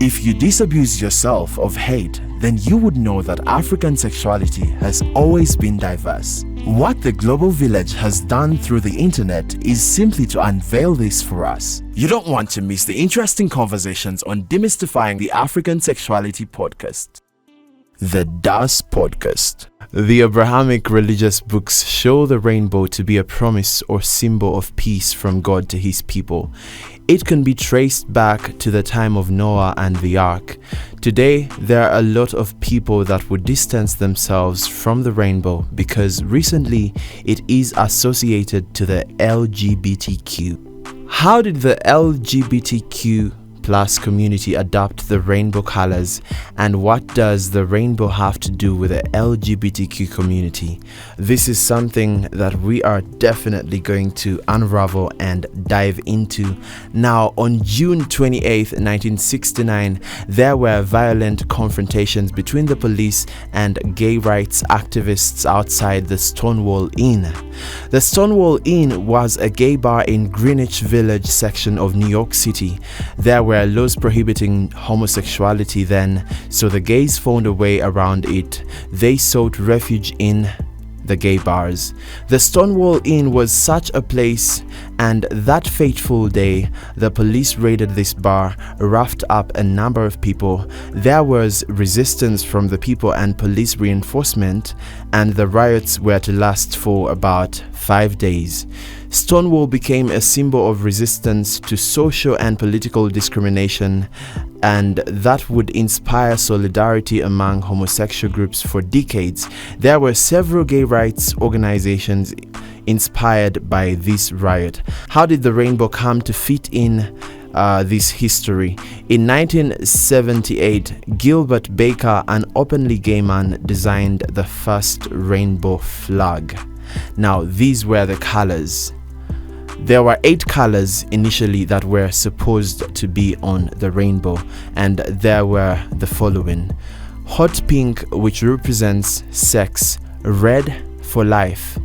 If you disabuse yourself of hate, then you would know that African sexuality has always been diverse. What the global village has done through the internet is simply to unveil this for us. You don't want to miss the interesting conversations on Demystifying the African Sexuality Podcast. The DAS Podcast. The Abrahamic religious books show the rainbow to be a promise or symbol of peace from God to his people. It can be traced back to the time of Noah and the ark. Today, there are a lot of people that would distance themselves from the rainbow because recently it is associated to the LGBTQ. How did the LGBTQ plus community adopt the rainbow colors, and what does the rainbow have to do with the LGBTQ community? This is something that we are definitely going to unravel and dive into. Now, on June 28th, 1969, there were violent confrontations between the police and gay rights activists outside the Stonewall Inn. The Stonewall Inn was a gay bar in Greenwich Village section of New York City. There were laws prohibiting homosexuality then, so the gays found a way around it. They sought refuge in the gay bars. The Stonewall Inn was such a place, and that fateful day, the police raided this bar, roughed up a number of people. There was resistance from the people and police reinforcement, and the riots were to last for about 5 days. Stonewall became a symbol of resistance to social and political discrimination, and that would inspire solidarity among homosexual groups for decades. There were several gay rights organizations inspired by this riot. How did the rainbow come to fit in this history? In 1978, Gilbert Baker, an openly gay man, designed the first rainbow flag. Now, these were the colors. There were 8 colors initially that were supposed to be on the rainbow, and there were the following: hot pink, which represents sex; red for life;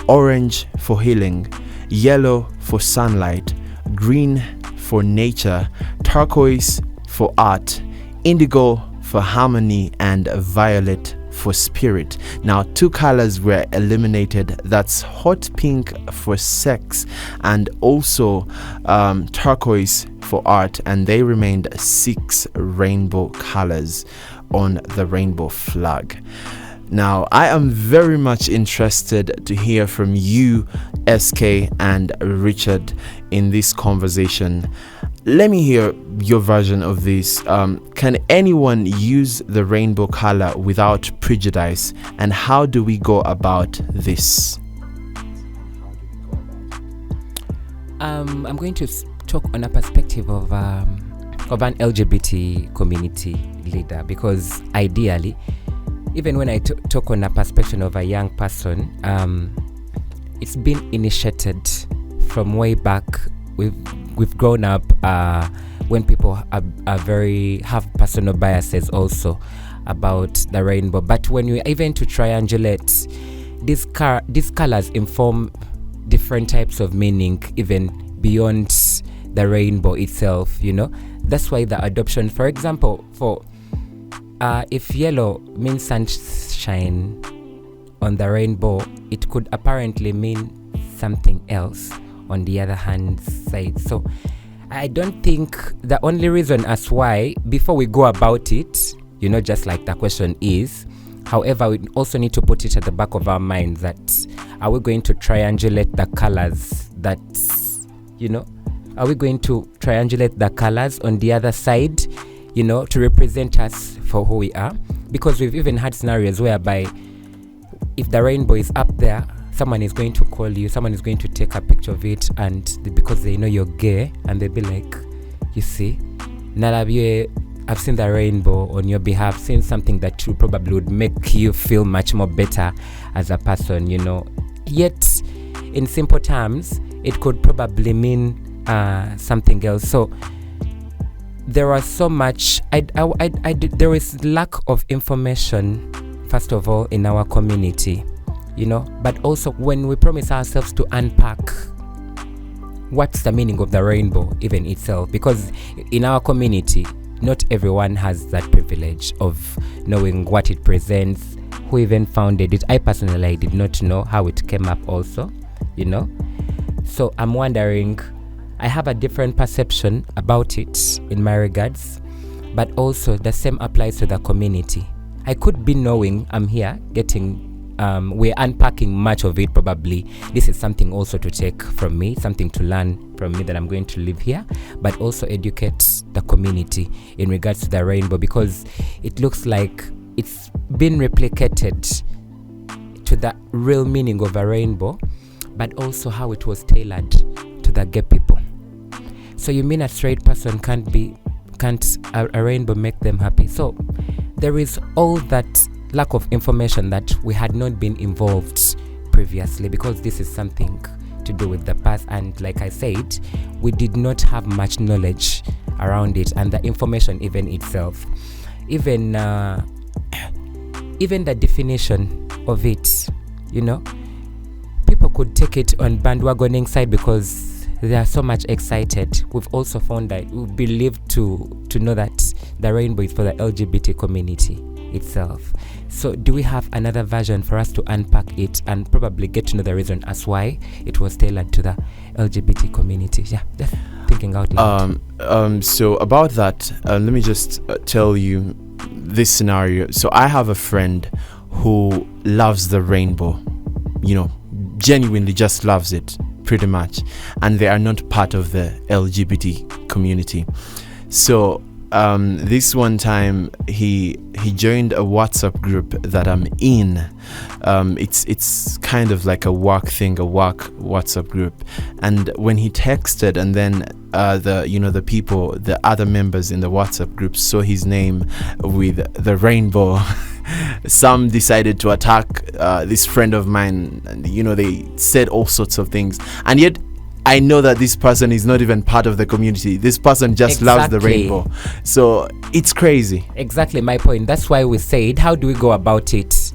orange for healing; yellow for sunlight; green for nature; turquoise for art; indigo for harmony; and violet for spirit. Now, 2 colors were eliminated. That's hot pink for sex and also turquoise for art, and they remained 6 rainbow colors on the rainbow flag. Now, I am very much interested to hear from you, SK and Richard, in this conversation. Let me hear your version of this. Can anyone use the rainbow color without prejudice, and how do we go about this? I'm going to talk on a perspective of an LGBT community leader, because ideally, even when I talk on a perspective of a young person, it's been initiated from way back. We've grown up when people have personal biases also about the rainbow. But when we even to triangulate, these colors inform different types of meaning even beyond the rainbow itself. That's why the adoption, for example, if yellow means sunshine on the rainbow, it could apparently mean something else on the other hand side. So I don't think the only reason as why, before we go about it, just like the question is, however, we also need to put it at the back of our minds that, are we going to triangulate the colors that, are we going to triangulate the colors on the other side, to represent us for who we are? Because we've even had scenarios whereby if the rainbow is up there, someone is going to call you, someone is going to take a picture of it, and because they know you're gay, and they'll be like, you see, I've seen the rainbow on your behalf, seen something that probably would make you feel much more better as a person, Yet, in simple terms, it could probably mean something else. So there was so much, there is lack of information, first of all, in our community. But also when we promise ourselves to unpack what's the meaning of the rainbow even itself, because in our community, not everyone has that privilege of knowing what it presents, who even founded it. I personally did not know how it came up also, So I'm wondering, I have a different perception about it in my regards, but also the same applies to the community. I could be knowing I'm here we're unpacking much of it probably. This is something also to take from me, something to learn from me that I'm going to live here, but also educate the community in regards to the rainbow, because it looks like it's been replicated to the real meaning of a rainbow, but also how it was tailored to the gay people. So you mean a straight person can't a rainbow make them happy? So there is all that lack of information that we had not been involved previously, because this is something to do with the past, and like I said, we did not have much knowledge around it, and the information even itself, even the definition of it, people could take it on bandwagoning side because they are so much excited. We've also found that we believe to know that the rainbow is for the LGBT community itself. So do we have another version for us to unpack it and probably get to know the reason as why it was tailored to the LGBT community? Yeah, just thinking out loud. So about that, let me just tell you this scenario. So I have a friend who loves the rainbow, genuinely just loves it pretty much, and they are not part of the LGBT community. So this one time he joined a WhatsApp group that I'm in. It's kind of like a work WhatsApp group, and when he texted, and then the other members in the WhatsApp group saw his name with the rainbow. Some decided to attack this friend of mine, and they said all sorts of things, and yet I know that this person is not even part of the community. This person just loves the rainbow. So it's crazy. Exactly my point. That's why we said, how do we go about it,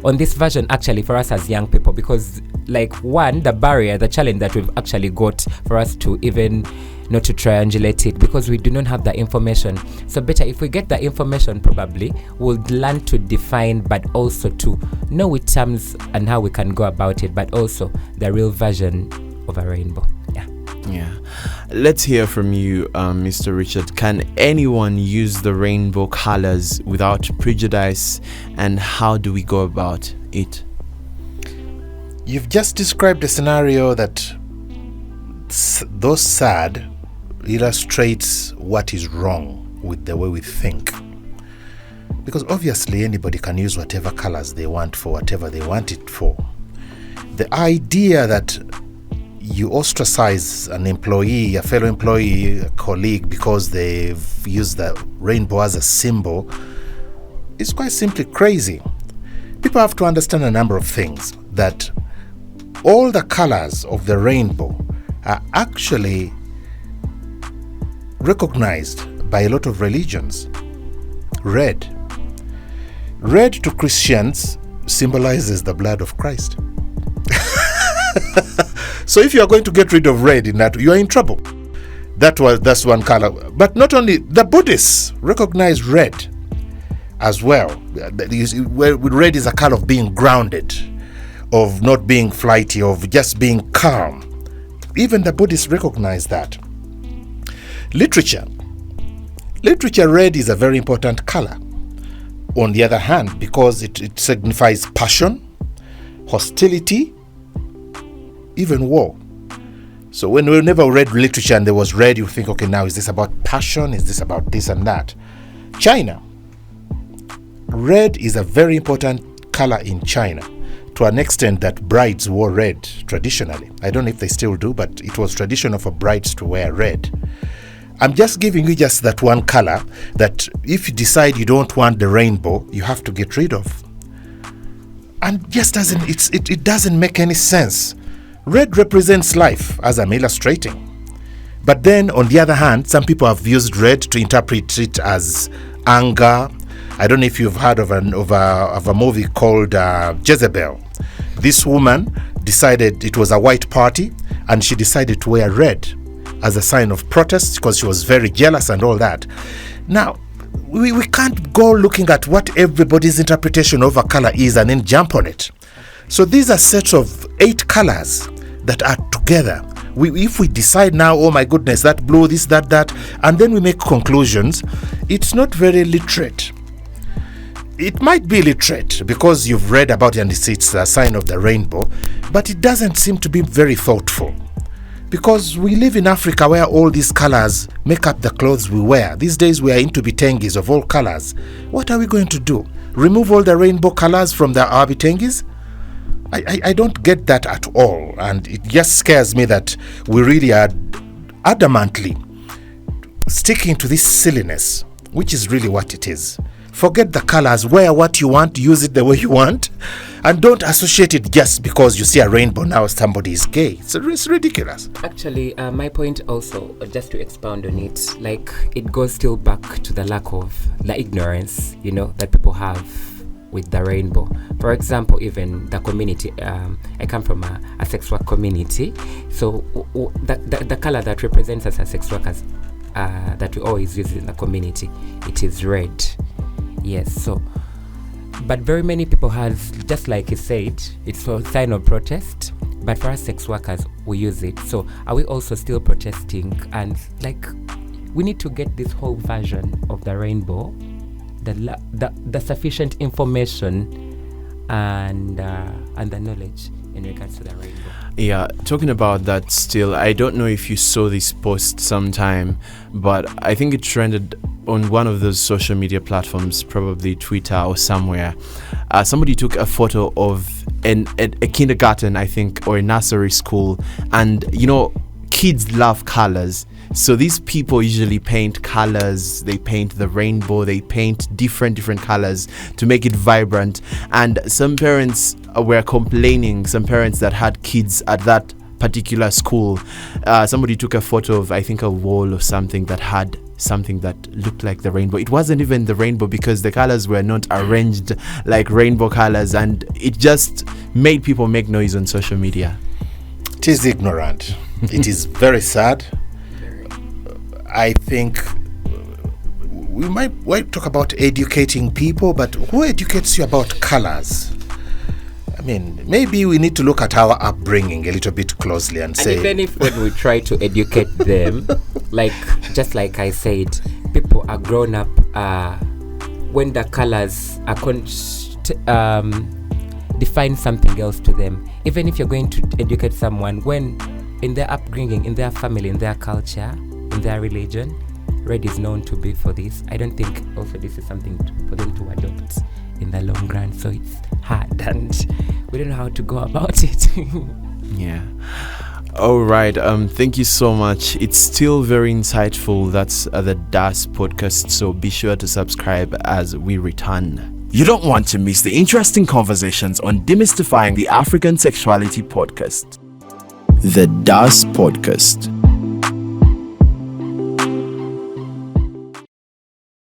on this version actually for us as young people? Because the barrier, the challenge that we've actually got for us to even not to triangulate it, because we do not have the information. So better if we get the information, probably we'll learn to define, but also to know which terms and how we can go about it, but also the real version of a rainbow. Yeah. Let's hear from you, Mr. Richard. Can anyone use the rainbow colors without prejudice, and how do we go about it? You've just described a scenario that, though sad, illustrates what is wrong with the way we think. Because obviously anybody can use whatever colors they want for whatever they want it for. The idea that you ostracize an employee, a fellow employee, a colleague, because they've used the rainbow as a symbol is quite simply crazy. People have to understand a number of things, that all the colors of the rainbow are actually recognized by a lot of religions. Red to Christians symbolizes the blood of Christ. So if you are going to get rid of red in that, you are in trouble. That's one color. But not only, the Buddhists recognize red as well. Red is a color of being grounded, of not being flighty, of just being calm. Even the Buddhists recognize that. Literature, red is a very important color. On the other hand, because it signifies passion, hostility, even war. So whenever we read literature and there was red, you think, okay, now is this about passion? Is this about this and that? China. Red is a very important color in China, to an extent that brides wore red traditionally. I don't know if they still do, but it was traditional for brides to wear red. I'm just giving you just that one color that if you decide you don't want the rainbow, you have to get rid of. And just it doesn't make any sense. Red represents life, as I'm illustrating. But then, on the other hand, some people have used red to interpret it as anger. I don't know if you've heard of a movie called Jezebel. This woman decided, it was a white party, and she decided to wear red as a sign of protest because she was very jealous and all that. Now, we can't go looking at what everybody's interpretation of a color is and then jump on it. So these are sets of 8 colors that are together. If we decide now, oh my goodness, that blue, this, that, and then we make conclusions, it's not very literate. It might be literate because you've read about it and it's a sign of the rainbow, but it doesn't seem to be very thoughtful. Because we live in Africa where all these colors make up the clothes we wear. These days we are into bitengis of all colors. What are we going to do? Remove all the rainbow colors from our bitengis? I don't get that at all, and it just scares me that we really are adamantly sticking to this silliness, which is really what it is. Forget the colors, wear what you want, use it the way you want, and don't associate it just because you see a rainbow now somebody is gay. It's ridiculous. Actually, my point also, just to expound on it, like it goes still back to the lack of the ignorance, that people have with the rainbow. For example, even the community, I come from a sex work community, so the color that represents us as sex workers that we always use in the community, it is red. Yes, so, but very many people have, just like he said, it's a sign of protest, but for us sex workers, we use it. So are we also still protesting? And like, we need to get this whole version of the rainbow, the sufficient information and the knowledge in regards to the rainbow. Yeah, talking about that still, I don't know if you saw this post sometime, but I think it trended on one of those social media platforms, probably Twitter or somewhere. Somebody took a photo of a kindergarten, I think, or a nursery school, and kids love colors. So these people usually paint colors, they paint the rainbow, they paint different colors to make it vibrant. And some parents were complaining, some parents that had kids at that particular school. Somebody took a photo of, I think, a wall or something that had something that looked like the rainbow. It wasn't even the rainbow because the colors were not arranged like rainbow colors, and it just made people make noise on social media. It is ignorant. It is very sad. I think we might talk about educating people, but who educates you about colors? I mean, maybe we need to look at our upbringing a little bit closely and say... even if when we try to educate them, just like I said, people are grown up when the colors are define something else to them. Even if you're going to educate someone, when in their upbringing, in their family, in their culture, in their religion, red is known to be for this. I don't think also this is something for them to adopt in the long run. So it's hard and we don't know how to go about it. Yeah. All right. Thank you so much. It's still very insightful. That's the DAS podcast. So be sure to subscribe as we return. You don't want to miss the interesting conversations on Demystifying the African Sexuality Podcast. The DAS podcast.